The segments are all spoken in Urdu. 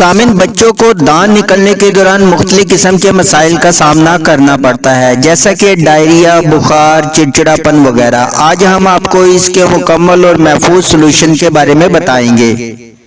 سامن بچوں کو دانت نکلنے کے دوران مختلف قسم کے مسائل کا سامنا کرنا پڑتا ہے، جیسا کہ ڈائریا، بخار، چڑچڑاپن وغیرہ۔ آج ہم آپ کو اس کے مکمل اور محفوظ سلوشن کے بارے میں بتائیں گے،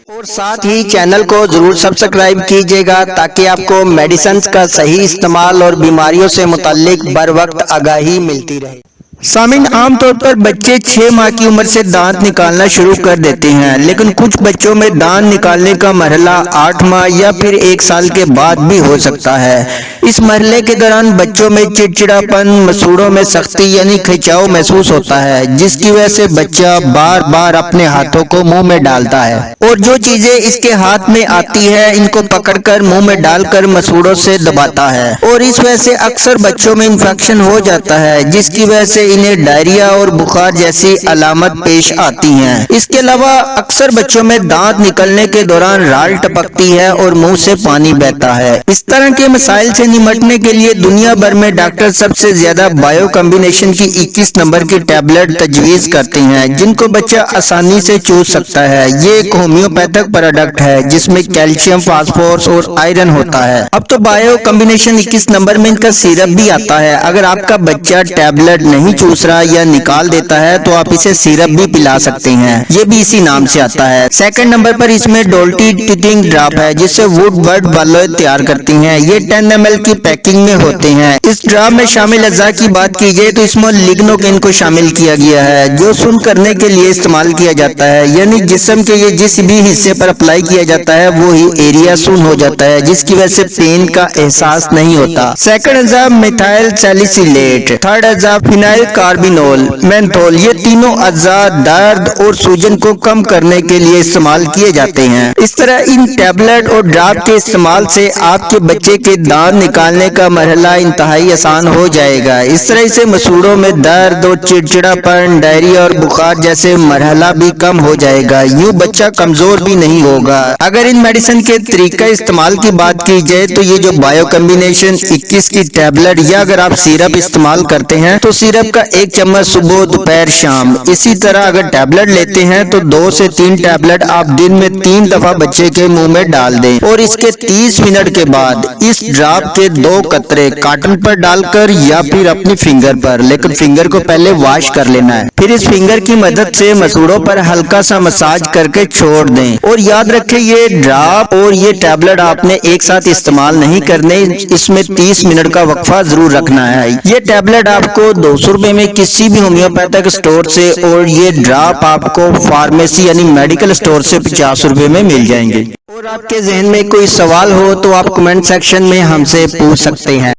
اور ساتھ ہی چینل کو ضرور سبسکرائب کیجیے گا تاکہ آپ کو میڈیسنز کا صحیح استعمال اور بیماریوں سے متعلق بر وقت آگاہی ملتی رہے۔ سامعین، عام طور پر بچے 6 ماہ کی عمر سے دانت نکالنا شروع کر دیتے ہیں، لیکن کچھ بچوں میں دانت نکالنے کا مرحلہ 8 ماہ یا پھر 1 سال کے بعد بھی ہو سکتا ہے۔ اس مرحلے کے دوران بچوں میں چڑچڑاپن، مسوڑوں میں سختی یعنی کھچاؤ محسوس ہوتا ہے، جس کی وجہ سے بچہ بار بار اپنے ہاتھوں کو منہ میں ڈالتا ہے، اور جو چیزیں اس کے ہاتھ میں آتی ہے ان کو پکڑ کر منہ میں ڈال کر مسوڑوں سے دباتا ہے، اور اس وجہ سے اکثر بچوں میں انفیکشن ہو جاتا ہے، جس کی وجہ سے انہیں ڈائریا اور بخار جیسی علامت پیش آتی ہیں۔ اس کے علاوہ اکثر بچوں میں دانت نکلنے کے دوران رال ٹپکتی ہے اور منہ سے پانی بہتا ہے۔ اس طرح کے مسائل سے نمٹنے کے لیے دنیا بھر میں ڈاکٹر سب سے زیادہ بایو کمبینیشن کی 21 نمبر کی ٹیبلٹ تجویز کرتے ہیں، جن کو بچہ آسانی سے چوس سکتا ہے۔ یہ ایک ہومیوپیتھک پروڈکٹ ہے جس میں کیلشیم، فاسفورس اور آئرن ہوتا ہے۔ اب تو بایو کمبینیشن 21 نمبر میں ان کا سیرپ بھی آتا ہے۔ اگر آپ کا بچہ ٹیبلٹ نہیں چوس رہا یا نکال دیتا ہے تو آپ اسے سیرپ بھی پلا سکتے ہیں، یہ بھی اسی نام سے آتا ہے۔ سیکنڈ نمبر پر اس میں ڈولٹی ٹیتھنگ ڈراپ ہے، جس سے ووڈ برڈ والے تیار کرتی ہیں۔ یہ 10 ml کی پیکنگ میں ہوتے ہیں۔ اس ڈراپ میں شامل اجزاء کی بات کی جائے تو اس میں لیگنوکین کو شامل کیا گیا ہے، جو سن کرنے کے لیے استعمال کیا جاتا ہے، یعنی جسم کے یہ جس بھی حصے پر اپلائی کیا جاتا ہے وہی ایریا سن ہو جاتا ہے، جس کی وجہ سے پین کا احساس نہیں ہوتا۔ سیکنڈ اجزاء میتھائل سیلیسیلیٹ، تھرڈ اجزاء فینائل کاربینول، مینتھول۔ یہ تینوں اجزاء درد اور سوجن کو کم کرنے کے لیے استعمال کیے جاتے ہیں۔ اس طرح ان ٹیبلٹ اور ڈراپ کے استعمال سے آپ کے بچے کے دانت نکالنے کا مرحلہ انتہائی آسان ہو جائے گا۔ اس طرح سے مسوڑوں میں درد اور چڑچڑاپن، ڈائریا اور بخار جیسے مرحلہ بھی کم ہو جائے گا۔ یوں بچہ کمزور بھی نہیں ہوگا۔ اگر ان میڈیسن کے طریقہ استعمال کی بات کی جائے تو یہ جو بایو کمبینیشن 21 کی ٹیبلٹ یا اگر آپ سیرپ استعمال کرتے ہیں تو سیرپ کا 1 چمچ صبح، دوپہر، شام۔ اسی طرح اگر ٹیبلٹ لیتے ہیں تو 2 سے 3 ٹیبلٹ آپ دن میں 3 دفعہ بچے کے منہ میں ڈال دیں، اور اس کے 30 منٹ کے بعد اس ڈراپ کے 2 قطرے کاٹن پر ڈال کر یا پھر اپنی فنگر پر، لیکن فنگر کو پہلے واش کر لینا ہے، پھر اس فنگر کی مدد سے مسوڑوں پر ہلکا سا مساج کر کے چھوڑ دیں۔ اور یاد رکھیں یہ ڈراپ اور یہ ٹیبلٹ آپ نے ایک ساتھ استعمال نہیں کرنے، اس میں 30 منٹ کا وقفہ ضرور رکھنا ہے۔ یہ ٹیبلٹ آپ کو 200 روپے میں کسی بھی ہومیوپیتھک اسٹور سے، اور یہ ڈراپ آپ کو فارمیسی یعنی میڈیکل اسٹور سے 50 روپے میں مل جائیں گے۔ اور آپ کے ذہن میں کوئی سوال ہو تو آپ کمنٹ سیکشن میں ہم سے پوچھ سکتے ہیں۔